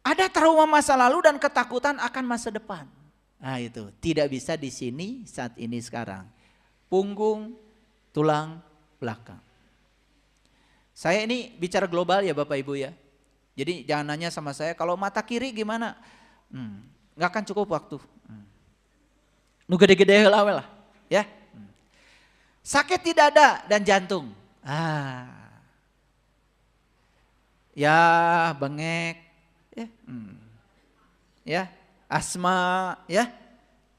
Ada trauma masa lalu dan ketakutan akan masa depan. Nah itu, tidak bisa di sini saat ini sekarang. Punggung, tulang belakang. Saya ini bicara global ya Bapak Ibu ya. Jadi jangan nanya sama saya kalau mata kiri gimana. Nggak akan cukup waktu. Nu gede-gede lah ya. Sakit di dada dan jantung. Ya bengek. Ya asma ya.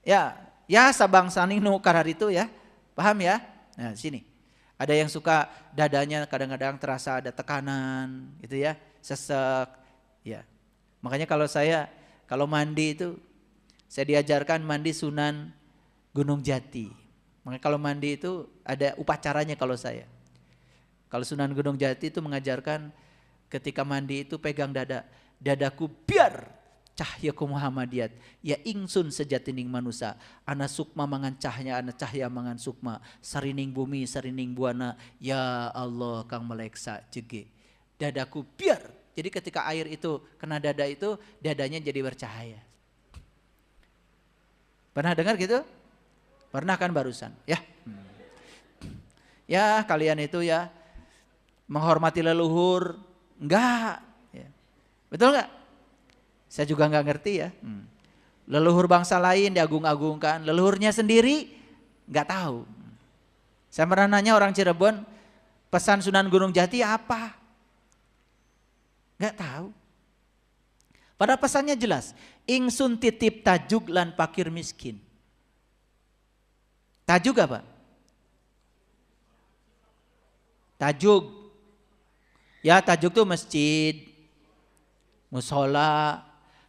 Ya sabang saning nu karar itu ya. Paham ya? Nah, sini. Ada yang suka dadanya kadang-kadang terasa ada tekanan gitu ya, sesek ya. Makanya kalau mandi itu saya diajarkan mandi Sunan Gunung Jati. Makanya kalau mandi itu ada upacaranya kalau saya. Kalau Sunan Gunung Jati itu mengajarkan ketika mandi itu pegang dada. Dadaku biar cahya ku Muhammadiyat. Ya ingsun sejatining manusia. Ana sukma mangan cahya, ana cahya mangan sukma. Sarining bumi, sarining buana. Ya Allah kang meleksa jege. Dadaku biar. Jadi ketika air itu kena dada itu, dadanya jadi bercahaya. Pernah dengar gitu? Pernah kan barusan? Ya. Ya kalian itu ya menghormati leluhur. Enggak. Ya. Betul enggak? Saya juga enggak ngerti ya. Leluhur bangsa lain diagung-agungkan. Leluhurnya sendiri enggak tahu. Saya pernah nanya orang Cirebon, pesan Sunan Gunung Jati apa? Enggak tahu. Padahal pesannya jelas. Ingsun titip tajuk lan fakir miskin. Tajuk apa? Tajuk. Ya tajuk itu masjid, musola.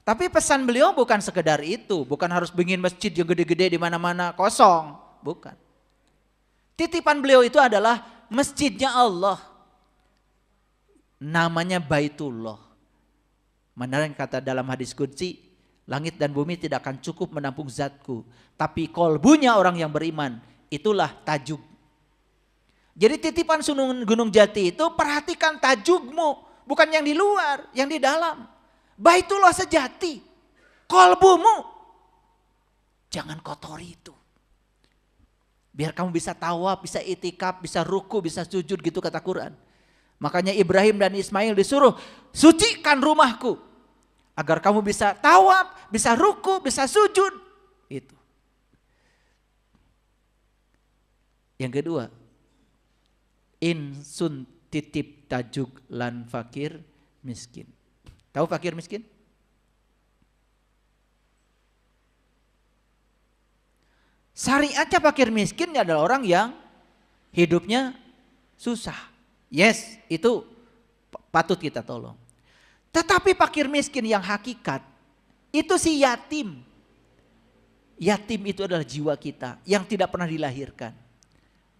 Tapi pesan beliau bukan sekedar itu. Bukan harus bikin masjid yang gede-gede di mana-mana kosong. Bukan. Titipan beliau itu adalah masjidnya Allah. Namanya Baitullah. Mana yang kata dalam hadis qudsi, langit dan bumi tidak akan cukup menampung zatku. Tapi kolbunya orang yang beriman, itulah tajuk. Jadi titipan Sunan Gunung Jati itu perhatikan tajukmu. Bukan yang di luar, yang di dalam. Baitullah sejati. Kolbumu. Jangan kotori itu. Biar kamu bisa tawaf, bisa itikaf, bisa ruku, bisa sujud gitu kata Quran. Makanya Ibrahim dan Ismail disuruh sucikan rumahku. Agar kamu bisa tawaf, bisa ruku, bisa sujud. Itu. Yang kedua. Insun titip tajuk lan fakir miskin. Tahu fakir miskin? Syariatnya fakir miskin adalah orang yang hidupnya susah. Yes, itu patut kita tolong. Tetapi fakir miskin yang hakikat itu si yatim. Yatim itu adalah jiwa kita yang tidak pernah dilahirkan.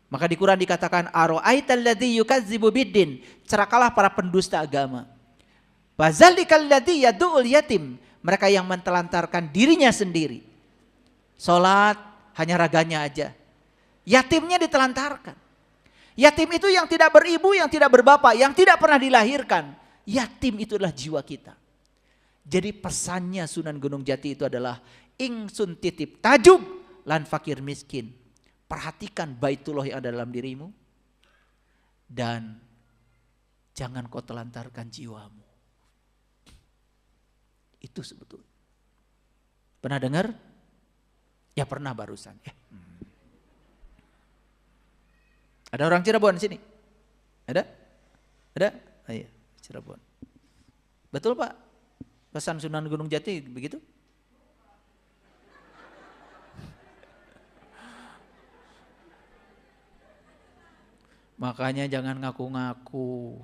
Maka di Quran dikatakan ara'aital ladzi yukadzibu biddin, celakalah para pendusta agama. Fazalikal ladzi yad'ul yatim, mereka yang mentelantarkan dirinya sendiri. Salat hanya raganya aja. Yatimnya ditelantarkan. Yatim itu yang tidak beribu, yang tidak berbapak, yang tidak pernah dilahirkan. Yatim itu adalah jiwa kita. Jadi pesannya Sunan Gunung Jati itu adalah ingsun titip tajuk lan fakir miskin. Perhatikan Baitullah yang ada dalam dirimu. Dan jangan kau telantarkan jiwamu. Itu sebetulnya. Pernah dengar? Ya pernah barusan. Ya. Ada orang Cirebon sini? Ada? Ada? Oh, iya, Cirebon. Betul Pak? Pesan Sunan Gunung Jati begitu? Makanya jangan ngaku-ngaku.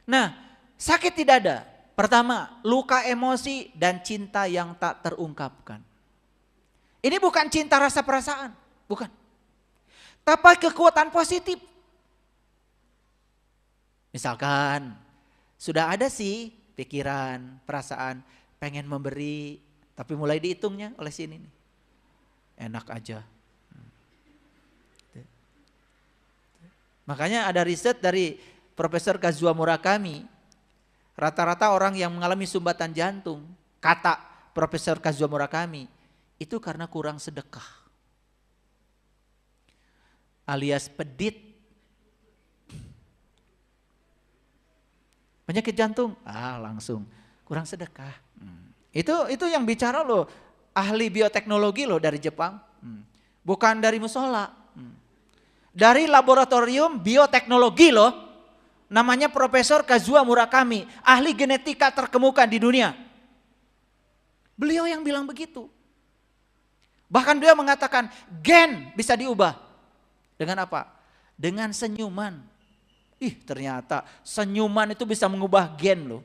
Nah, sakit tidak ada. Pertama, luka emosi dan cinta yang tak terungkapkan. Ini bukan cinta rasa perasaan, bukan. Tapi kekuatan positif. Misalkan, sudah ada sih pikiran, perasaan, pengen memberi, tapi mulai dihitungnya oleh sini nih. Enak aja. Makanya ada riset dari Profesor Kazuo Murakami, rata-rata orang yang mengalami sumbatan jantung, kata Profesor Kazuo Murakami, itu karena kurang sedekah. Alias pedit. Penyakit jantung, langsung kurang sedekah. Itu yang bicara loh, ahli bioteknologi loh dari Jepang. Bukan dari musola. Dari laboratorium bioteknologi loh. Namanya Profesor Kazuo Murakami, ahli genetika terkemuka di dunia. Beliau yang bilang begitu. Bahkan dia mengatakan gen bisa diubah. Dengan apa? Dengan senyuman. Ternyata senyuman itu bisa mengubah gen loh.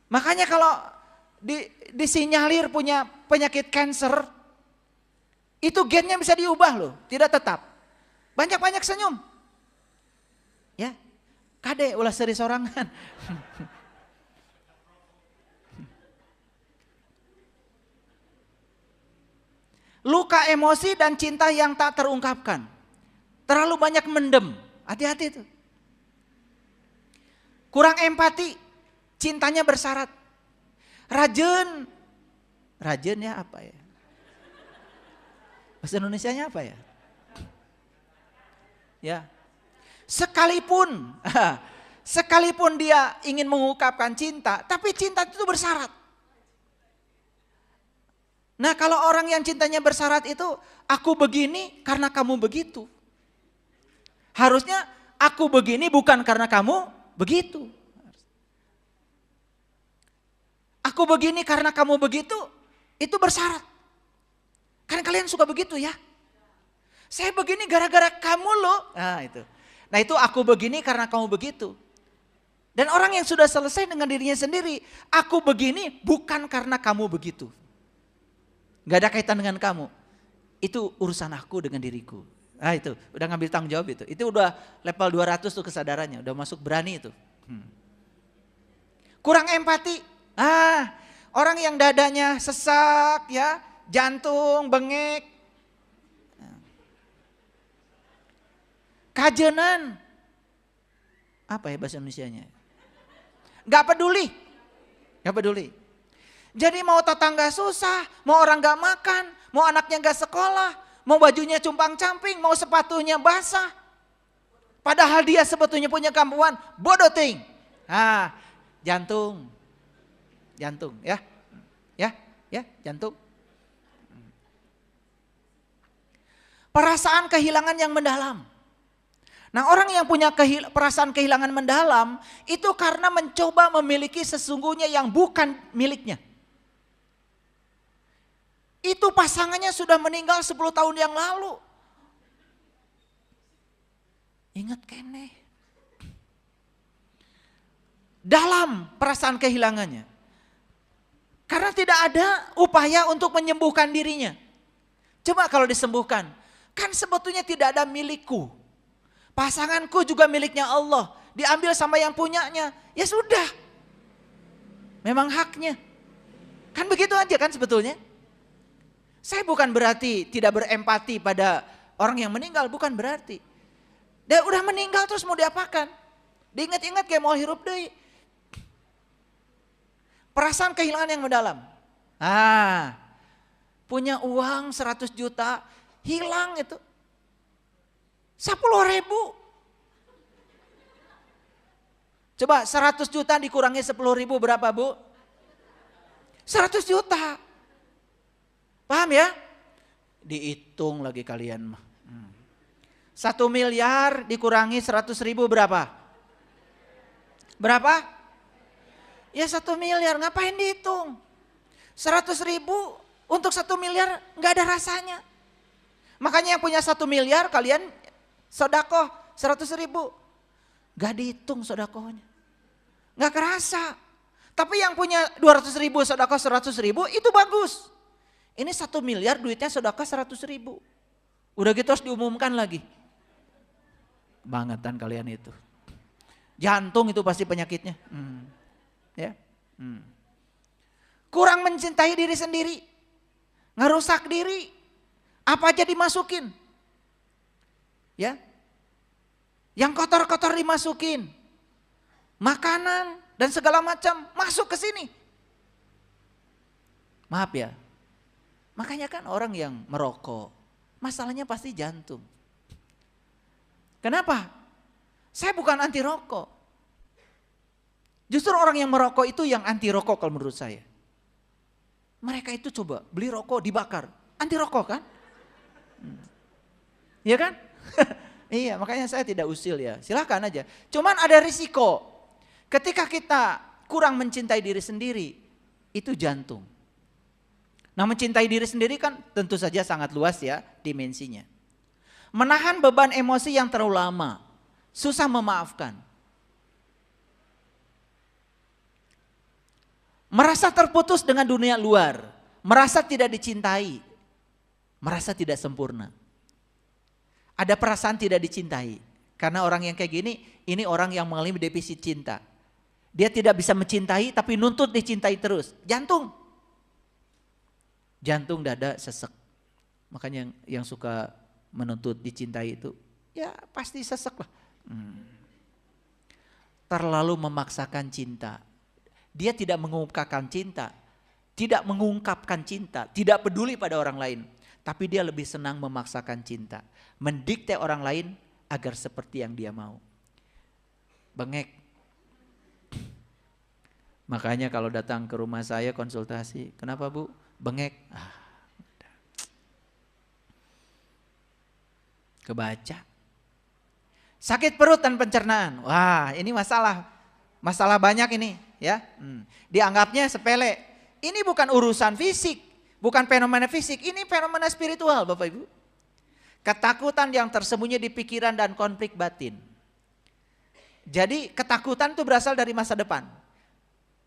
Makanya kalau disinyalir punya penyakit kanker, itu gennya bisa diubah loh, tidak tetap. Banyak-banyak senyum. Ya, kade ulah seri sorangan. Luka emosi dan cinta yang tak terungkapkan. Terlalu banyak mendem. Hati-hati itu. Kurang empati. Cintanya bersarat. Rajin ya apa ya? Bahasa Indonesianya apa ya? Ya. Sekalipun dia ingin mengungkapkan cinta, tapi cinta itu bersyarat. Nah, kalau orang yang cintanya bersyarat itu, aku begini karena kamu begitu. Harusnya aku begini bukan karena kamu begitu. Aku begini karena kamu begitu, itu bersyarat. Kan kalian suka begitu ya? Saya begini gara-gara kamu loh. Nah itu aku begini karena kamu begitu. Dan orang yang sudah selesai dengan dirinya sendiri, aku begini bukan karena kamu begitu. Gak ada kaitan dengan kamu. Itu urusan aku dengan diriku. Itu udah ngambil tanggung jawab itu. Itu udah level 200 tuh kesadarannya, udah masuk berani itu. Kurang empati. Orang yang dadanya sesak ya, jantung bengek. Kajenan. Apa ya bahasa Indonesianya? Gak peduli. Jadi mau tetangga susah, mau orang gak makan, mau anaknya gak sekolah, mau bajunya cumpang-camping, mau sepatunya basah. Padahal dia sebetulnya punya kemampuan, bodoh ting. Jantung ya, jantung. Perasaan kehilangan yang mendalam. Nah, orang yang punya perasaan kehilangan mendalam itu karena mencoba memiliki sesungguhnya yang bukan miliknya. Itu pasangannya sudah meninggal 10 tahun yang lalu. Ingat kene. Dalam perasaan kehilangannya. Karena tidak ada upaya untuk menyembuhkan dirinya. Coba kalau disembuhkan. Kan sebetulnya tidak ada milikku. Pasanganku juga miliknya Allah. Diambil sama yang punyanya. Ya sudah. Memang haknya. Kan begitu aja kan sebetulnya. Saya bukan berarti tidak berempati pada orang yang meninggal. Bukan berarti. Dia udah meninggal terus mau diapakan? Diingat-ingat kayak mau hirup deh. Perasaan kehilangan yang mendalam. Punya uang 100 juta. Hilang itu. 10.000. Coba 100 juta dikurangi 10.000 berapa bu? 100 juta. Paham ya? Dihitung lagi kalian mah. 1 miliar dikurangi 100.000 berapa? Berapa? Ya 1 miliar, ngapain dihitung? 100.000 untuk 1 miliar gak ada rasanya. Makanya yang punya 1 miliar kalian sedekah 100.000. Gak dihitung sedekahnya. Gak kerasa. Tapi yang punya 200.000 sedekah 100.000 itu bagus. Ini 1 miliar duitnya sedekah 100.000. Udah gitu harus diumumkan lagi. Bangetan kalian itu. Jantung itu pasti penyakitnya. Ya. Kurang mencintai diri sendiri. Ngerusak diri. Apa aja dimasukin. Ya. Yang kotor-kotor dimasukin. Makanan dan segala macam masuk ke sini. Maaf ya. Makanya kan orang yang merokok, masalahnya pasti jantung. Kenapa? Saya bukan anti rokok. Justru orang yang merokok itu yang anti rokok kalau menurut saya. Mereka itu coba beli rokok dibakar. Anti rokok kan? Iya kan? Iya, makanya saya tidak usil ya. Silahkan aja. Cuman ada risiko. Ketika kita kurang mencintai diri sendiri, itu jantung. Nah, mencintai diri sendiri kan tentu saja sangat luas ya dimensinya. Menahan beban emosi yang terlalu lama, susah memaafkan. Merasa terputus dengan dunia luar, merasa tidak dicintai, merasa tidak sempurna. Ada perasaan tidak dicintai. Karena orang yang kayak gini, ini orang yang mengalami defisit cinta. Dia tidak bisa mencintai tapi nuntut dicintai terus. Jantung. Jantung, dada, sesek. Makanya yang suka menuntut dicintai itu, ya pasti sesek lah. Terlalu memaksakan cinta. Dia tidak mengungkapkan cinta, tidak mengungkapkan cinta, tidak peduli pada orang lain. Tapi dia lebih senang memaksakan cinta. Mendikte orang lain agar seperti yang dia mau. Bengek. Makanya kalau datang ke rumah saya konsultasi, kenapa Bu? Bengek. Kebaca. Sakit perut dan pencernaan. Wah, ini masalah banyak ini ya. Dianggapnya sepele. Ini bukan urusan fisik, bukan fenomena fisik, ini fenomena spiritual Bapak Ibu. Ketakutan yang tersembunyi di pikiran dan konflik batin. Jadi ketakutan itu berasal dari masa depan.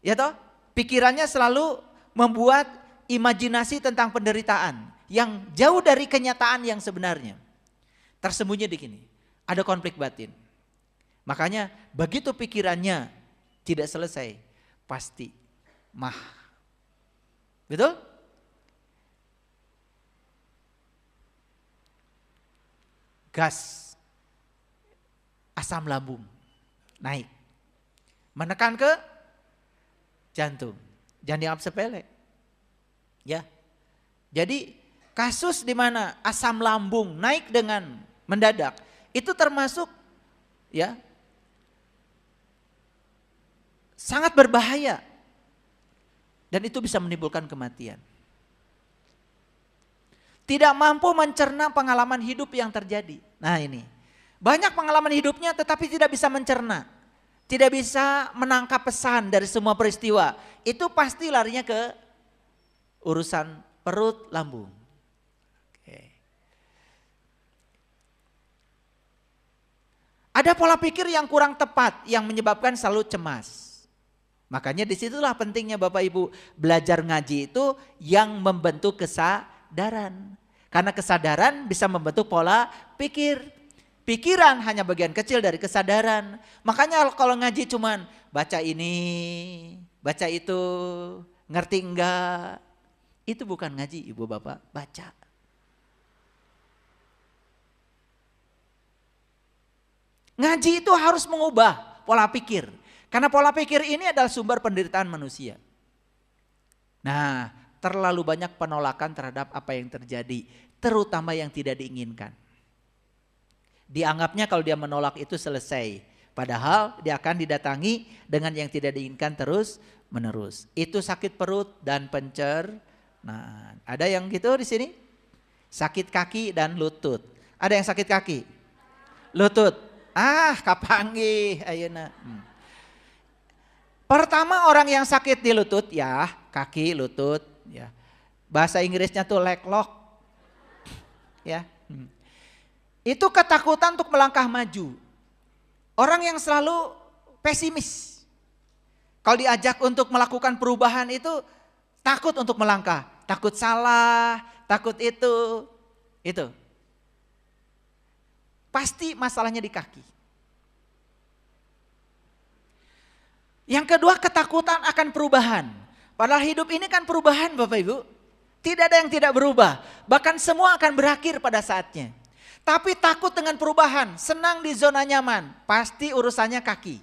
Ya toh? Pikirannya selalu membuat imajinasi tentang penderitaan yang jauh dari kenyataan yang sebenarnya. Tersembunyi di sini. Ada konflik batin. Makanya begitu pikirannya tidak selesai, pasti mah. Betul? Gas, asam lambung naik, menekan ke jantung. Jangan dianggap sepele. Ya. Jadi kasus di mana asam lambung naik dengan mendadak itu termasuk ya sangat berbahaya dan itu bisa menimbulkan kematian. Tidak mampu mencerna pengalaman hidup yang terjadi. Nah ini, banyak pengalaman hidupnya tetapi tidak bisa mencerna. Tidak bisa menangkap pesan dari semua peristiwa. Itu pasti larinya ke urusan perut, lambung. Oke. Ada pola pikir yang kurang tepat yang menyebabkan selalu cemas. Makanya disitulah pentingnya Bapak Ibu belajar ngaji itu yang membentuk kesadaran. Karena kesadaran bisa membentuk pola pikir. Pikiran hanya bagian kecil dari kesadaran. Makanya kalau ngaji cuman baca ini, baca itu, ngerti enggak. Itu bukan ngaji Ibu Bapak, baca. Ngaji itu harus mengubah pola pikir. Karena pola pikir ini adalah sumber penderitaan manusia. Nah, terlalu banyak penolakan terhadap apa yang terjadi, terutama yang tidak diinginkan. Dianggapnya kalau dia menolak itu selesai. Padahal dia akan didatangi dengan yang tidak diinginkan terus menerus. Itu sakit perut dan pencernaan. Ada yang gitu di sini? Sakit kaki dan lutut. Ada yang sakit kaki? Lutut. Kapanggih ayeuna. Pertama orang yang sakit di lutut ya, kaki, lutut ya. Bahasa Inggrisnya tuh leg lock. Ya. Itu ketakutan untuk melangkah maju. Orang yang selalu pesimis. Kalau diajak untuk melakukan perubahan itu takut untuk melangkah. Takut salah, takut itu. Itu. Pasti masalahnya di kaki. Yang kedua ketakutan akan perubahan. Padahal hidup ini kan perubahan Bapak Ibu. Tidak ada yang tidak berubah. Bahkan semua akan berakhir pada saatnya. Tapi takut dengan perubahan, senang di zona nyaman, pasti urusannya kaki.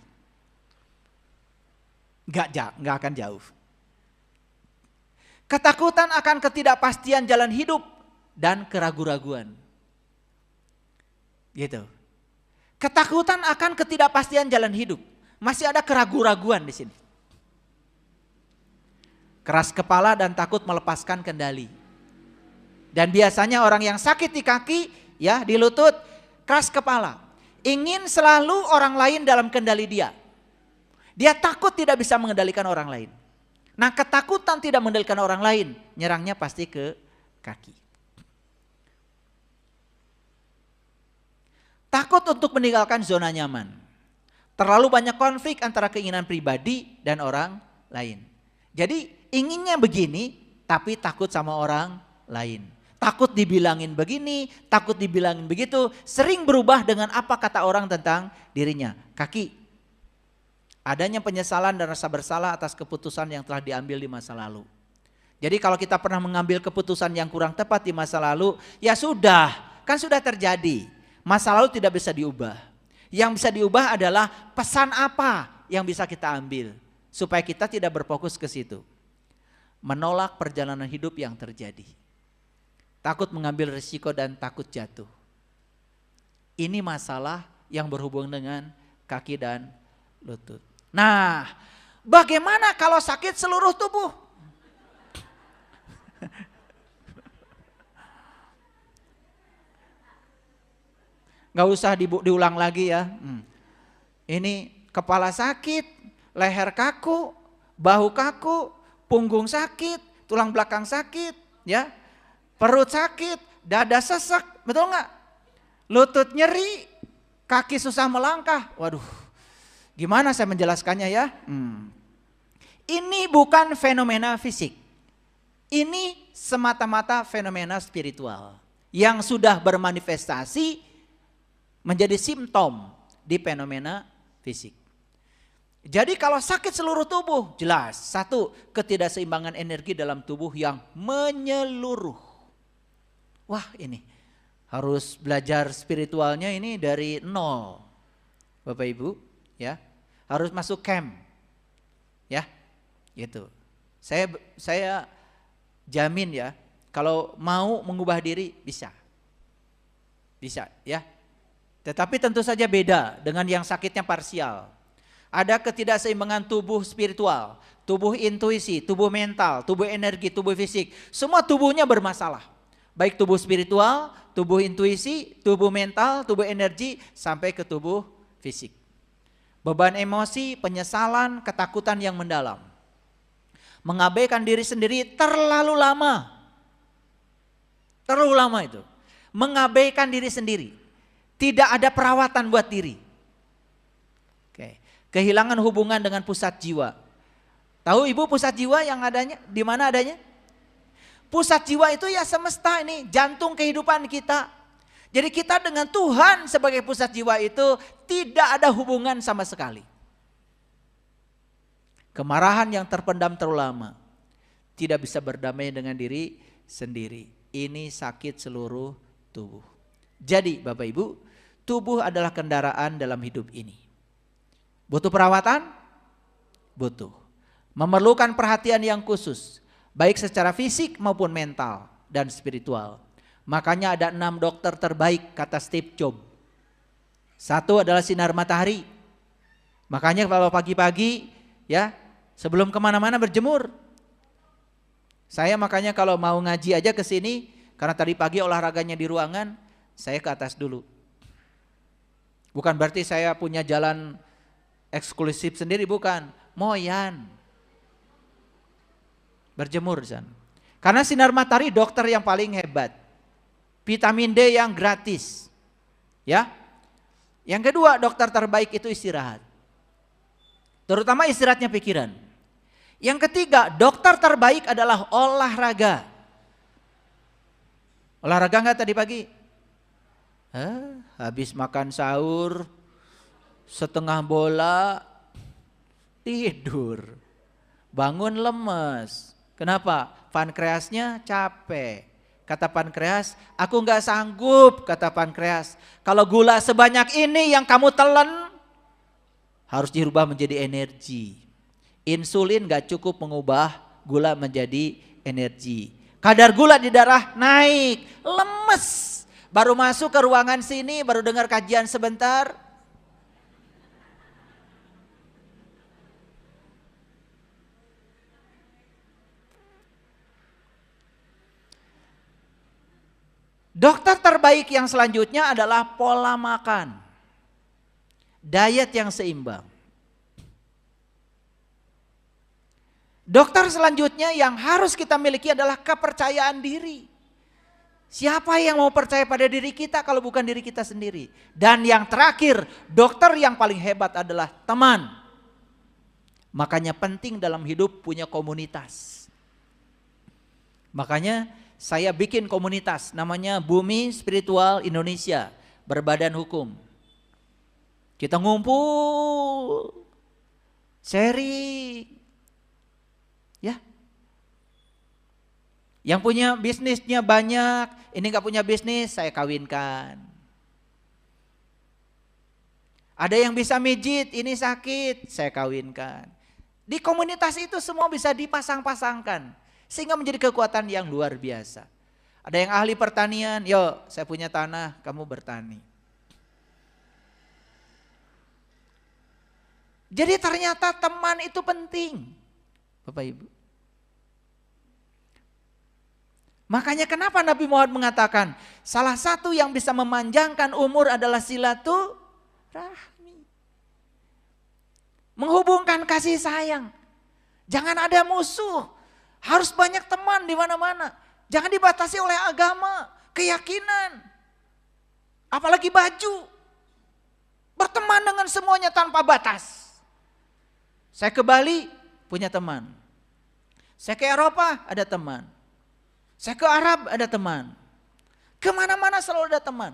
Nggak akan jauh. Ketakutan akan ketidakpastian jalan hidup dan keraguan-raguan. Gitu. Ketakutan akan ketidakpastian jalan hidup. Masih ada keraguan-raguan di sini. Keras kepala dan takut melepaskan kendali. Dan biasanya orang yang sakit di kaki, ya di lutut, keras kepala. Ingin selalu orang lain dalam kendali dia. Dia takut tidak bisa mengendalikan orang lain. Nah, ketakutan tidak mengendalikan orang lain, nyerangnya pasti ke kaki. Takut untuk meninggalkan zona nyaman. Terlalu banyak konflik antara keinginan pribadi dan orang lain. Jadi inginnya begini tapi takut sama orang lain. Takut dibilangin begini, takut dibilangin begitu. Sering berubah dengan apa kata orang tentang dirinya. Kaki. Adanya penyesalan dan rasa bersalah atas keputusan yang telah diambil di masa lalu. Jadi kalau kita pernah mengambil keputusan yang kurang tepat di masa lalu, ya sudah, kan sudah terjadi. Masa lalu tidak bisa diubah. Yang bisa diubah adalah pesan apa yang bisa kita ambil supaya kita tidak berfokus ke situ. Menolak perjalanan hidup yang terjadi. Takut mengambil risiko dan takut jatuh. Ini masalah yang berhubungan dengan kaki dan lutut. Nah, bagaimana kalau sakit seluruh tubuh? Gak usah diulang lagi ya. Ini kepala sakit, leher kaku, bahu kaku, punggung sakit, tulang belakang sakit, ya, perut sakit, dada sesak, betul nggak? Lutut nyeri, kaki susah melangkah. Waduh, gimana saya menjelaskannya ya? Ini bukan fenomena fisik. Ini semata-mata fenomena spiritual yang sudah bermanifestasi menjadi simptom di fenomena fisik. Jadi kalau sakit seluruh tubuh, jelas. Satu, ketidakseimbangan energi dalam tubuh yang menyeluruh. Wah, ini harus belajar spiritualnya ini dari nol. Bapak Ibu, ya. Harus masuk camp. Ya. Gitu. Saya jamin ya, kalau mau mengubah diri bisa. Bisa, ya. Tetapi tentu saja beda dengan yang sakitnya parsial. Ada ketidakseimbangan tubuh spiritual, tubuh intuisi, tubuh mental, tubuh energi, tubuh fisik. Semua tubuhnya bermasalah. Baik tubuh spiritual, tubuh intuisi, tubuh mental, tubuh energi, sampai ke tubuh fisik. Beban emosi, penyesalan, ketakutan yang mendalam. Mengabaikan diri sendiri terlalu lama. Terlalu lama itu. Mengabaikan diri sendiri. Tidak ada perawatan buat diri. Oke. Kehilangan hubungan dengan pusat jiwa. Tahu Ibu pusat jiwa yang adanya? Di mana adanya? Pusat jiwa itu ya semesta ini, jantung kehidupan kita. Jadi kita dengan Tuhan sebagai pusat jiwa itu tidak ada hubungan sama sekali. Kemarahan yang terpendam terlalu lama. Tidak bisa berdamai dengan diri sendiri. Ini sakit seluruh tubuh. Jadi Bapak Ibu, tubuh adalah kendaraan dalam hidup ini. Butuh perawatan? Butuh. Memerlukan perhatian yang khusus, baik secara fisik maupun mental dan spiritual. Makanya ada 6 dokter terbaik kata Steve Jobs. Satu adalah sinar matahari. Makanya kalau pagi-pagi ya sebelum kemana-mana berjemur. Saya makanya kalau mau ngaji aja ke sini, karena tadi pagi olahraganya di ruangan, saya ke atas dulu. Bukan berarti saya punya jalan eksklusif sendiri, bukan. Moyan. Berjemur di sana. Karena sinar matahari dokter yang paling hebat. Vitamin D yang gratis. Ya. Yang kedua, dokter terbaik itu istirahat. Terutama istirahatnya pikiran. Yang ketiga, dokter terbaik adalah olahraga. Olahraga enggak tadi pagi? Habis makan sahur, setengah bola, tidur. Bangun lemes. Kenapa? Pankreasnya capek. Kata pankreas, aku nggak sanggup, kata pankreas. Kalau gula sebanyak ini yang kamu telan, harus dirubah menjadi energi. Insulin nggak cukup mengubah gula menjadi energi. Kadar gula di darah naik, lemes. Baru masuk ke ruangan sini, baru dengar kajian sebentar. Dokter terbaik yang selanjutnya adalah pola makan. Diet yang seimbang. Dokter selanjutnya yang harus kita miliki adalah kepercayaan diri. Siapa yang mau percaya pada diri kita kalau bukan diri kita sendiri? Dan yang terakhir, dokter yang paling hebat adalah teman. Makanya penting dalam hidup punya komunitas. Makanya saya bikin komunitas namanya Bumi Spiritual Indonesia Berbadan Hukum. Kita ngumpul, sharing. Ya. Yang punya bisnisnya banyak, ini gak punya bisnis, saya kawinkan. Ada yang bisa mijit, ini sakit, saya kawinkan. Di komunitas itu semua bisa dipasang-pasangkan, sehingga menjadi kekuatan yang luar biasa. Ada yang ahli pertanian, yuk saya punya tanah, kamu bertani. Jadi ternyata teman itu penting, Bapak Ibu. Makanya kenapa Nabi Muhammad mengatakan salah satu yang bisa memanjangkan umur adalah silaturahmi. Menghubungkan kasih sayang. Jangan ada musuh. Harus banyak teman di mana-mana. Jangan dibatasi oleh agama, keyakinan. Apalagi baju. Berteman dengan semuanya tanpa batas. Saya ke Bali punya teman. Saya ke Eropa ada teman. Saya ke Arab ada teman. Kemana-mana selalu ada teman.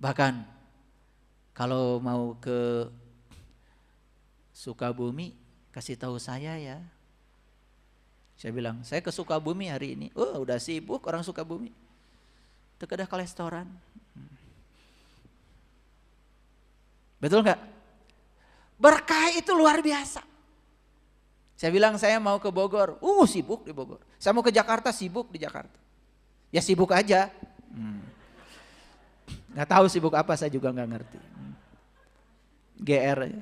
Bahkan kalau mau ke Sukabumi kasih tahu saya ya. Saya bilang saya ke Sukabumi hari ini. Oh udah sibuk orang Sukabumi. Terkedah kolesteran. Betul nggak? Berkah itu luar biasa. Saya bilang saya mau ke Bogor, sibuk di Bogor. Saya mau ke Jakarta, sibuk di Jakarta. Ya sibuk aja. Nggak tahu sibuk apa, saya juga nggak ngerti. GR aja.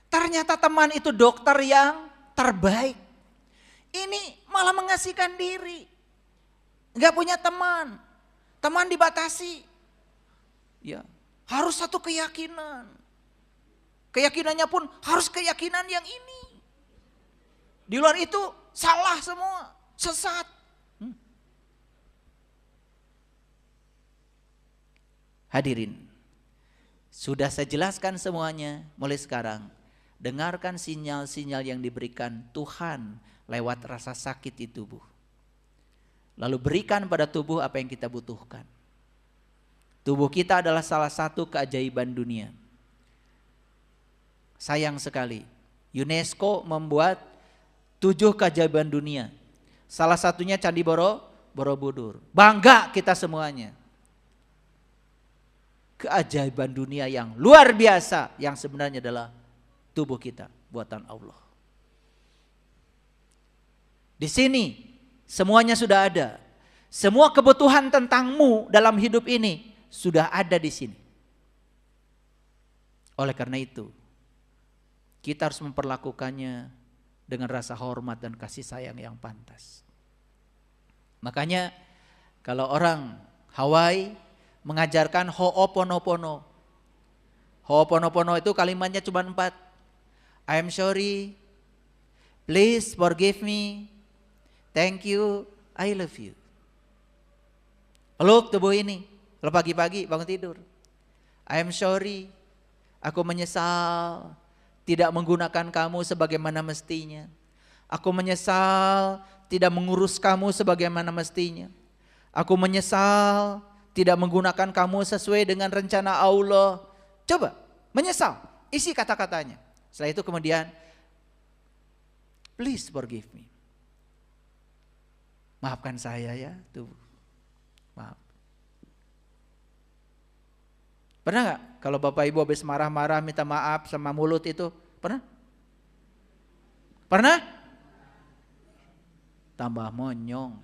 Ternyata teman itu dokter yang terbaik. Ini malah mengasihkan diri. Nggak punya teman. Teman dibatasi. Ya, harus satu keyakinan. Keyakinannya pun harus keyakinan yang ini. Di luar itu salah semua, sesat. Hadirin, sudah saya jelaskan semuanya mulai sekarang. Dengarkan sinyal-sinyal yang diberikan Tuhan lewat rasa sakit di tubuh. Lalu berikan pada tubuh apa yang kita butuhkan. Tubuh kita adalah salah satu keajaiban dunia. Sayang sekali, UNESCO membuat 7 keajaiban dunia. Salah satunya Candi Borobudur. Bangga kita semuanya. Keajaiban dunia yang luar biasa yang sebenarnya adalah tubuh kita, buatan Allah. Di sini semuanya sudah ada. Semua kebutuhan tentangmu dalam hidup ini sudah ada di sini. Oleh karena itu, kita harus memperlakukannya dengan rasa hormat dan kasih sayang yang pantas. Makanya kalau orang Hawaii mengajarkan Ho'oponopono. Ho'oponopono itu kalimatnya cuma 4. I'm sorry, please forgive me, thank you, I love you. Peluk tubuh ini, kalau pagi-pagi bangun tidur. I'm sorry, aku menyesal tidak menggunakan kamu sebagaimana mestinya. Aku menyesal tidak mengurus kamu sebagaimana mestinya. Aku menyesal tidak menggunakan kamu sesuai dengan rencana Allah. Coba, menyesal, isi kata-katanya. Setelah itu kemudian Please forgive me. Maafkan saya ya, tuh. Maaf. Pernah nggak kalau Bapak Ibu habis marah-marah minta maaf sama mulut itu? Pernah? Pernah? Tambah monyong.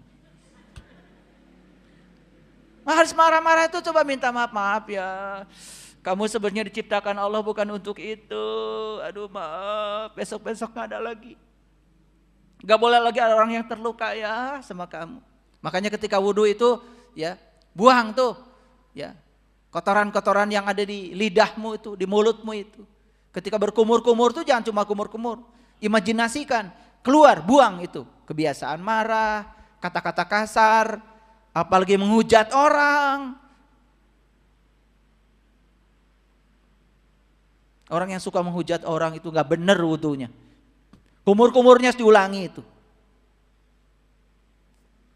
Harus marah-marah itu coba minta maaf ya. Kamu sebenarnya diciptakan Allah bukan untuk itu. Aduh maaf, besok-besok gak ada lagi. Gak boleh lagi ada orang yang terluka ya sama kamu. Makanya ketika wudhu itu ya buang tuh ya kotoran-kotoran yang ada di lidahmu itu, di mulutmu itu. Ketika berkumur-kumur tuh jangan cuma kumur-kumur. Imajinasikan, keluar, buang itu. Kebiasaan marah, kata-kata kasar, apalagi menghujat orang. Orang yang suka menghujat orang itu gak benar wudhunya. Kumur-kumurnya diulangi itu.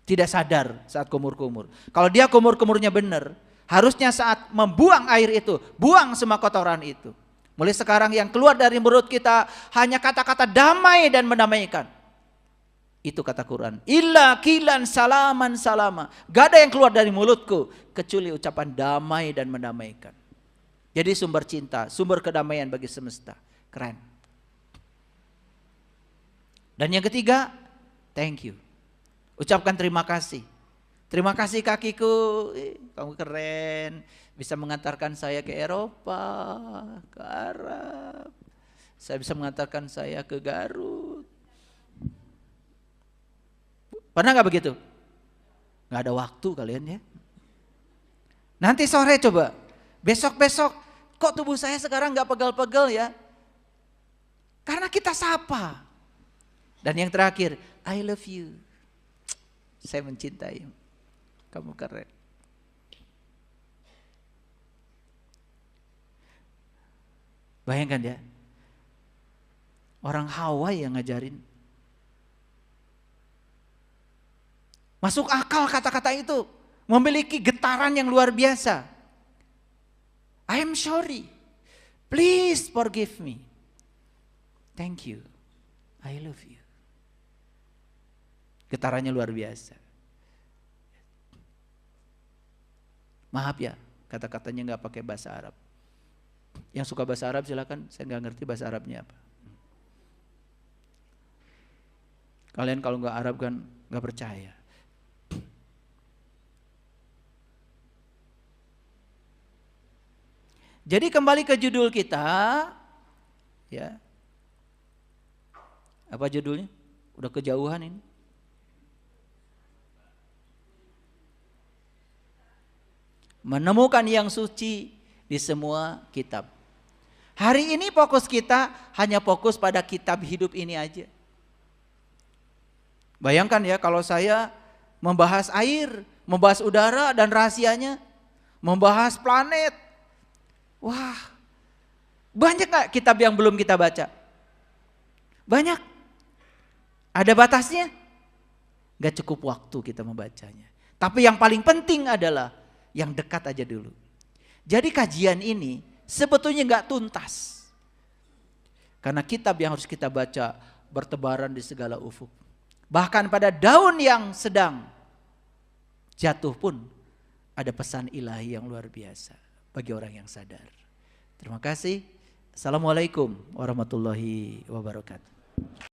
Tidak sadar saat kumur-kumur. Kalau dia kumur-kumurnya benar, harusnya saat membuang air itu, buang semua kotoran itu. Mulai sekarang yang keluar dari mulut kita hanya kata-kata damai dan mendamaikan. Itu kata Quran. Illa kilan salaman salama. Gak ada yang keluar dari mulutku kecuali ucapan damai dan mendamaikan. Jadi sumber cinta, sumber kedamaian bagi semesta. Keren. Dan yang ketiga, thank you. Ucapkan terima kasih. Terima kasih kakiku, kamu keren. Bisa mengantarkan saya ke Eropa, ke Arab. Saya bisa mengantarkan saya ke Garut. Pernah gak begitu? Gak ada waktu kalian ya. Nanti sore coba. Besok-besok kok tubuh saya sekarang gak pegal-pegal ya? Karena kita sapa. Dan yang terakhir, I love you. Saya mencintai. Kamu keren. Bayangkan ya. Orang Hawaii yang ngajarin. Masuk akal kata-kata itu. Memiliki getaran yang luar biasa. I am sorry. Please forgive me. Thank you. I love you. Getarannya luar biasa. Maaf ya, kata-katanya nggak pakai bahasa Arab. Yang suka bahasa Arab silakan, saya nggak ngerti bahasa Arabnya apa. Kalian kalau nggak Arab kan nggak percaya. Jadi kembali ke judul kita, ya. Apa judulnya? Udah kejauhan ini. Menemukan yang suci di semua kitab. Hari ini fokus kita hanya fokus pada kitab hidup ini aja. Bayangkan ya kalau saya membahas air, membahas udara dan rahasianya, membahas planet. Wah, banyak gak kitab yang belum kita baca? Banyak. Ada batasnya? Gak cukup waktu kita membacanya. Tapi yang paling penting adalah yang dekat aja dulu. Jadi kajian ini sebetulnya gak tuntas. Karena kitab yang harus kita baca bertebaran di segala ufuk. Bahkan pada daun yang sedang jatuh pun ada pesan ilahi yang luar biasa bagi orang yang sadar. Terima kasih. Assalamualaikum warahmatullahi wabarakatuh.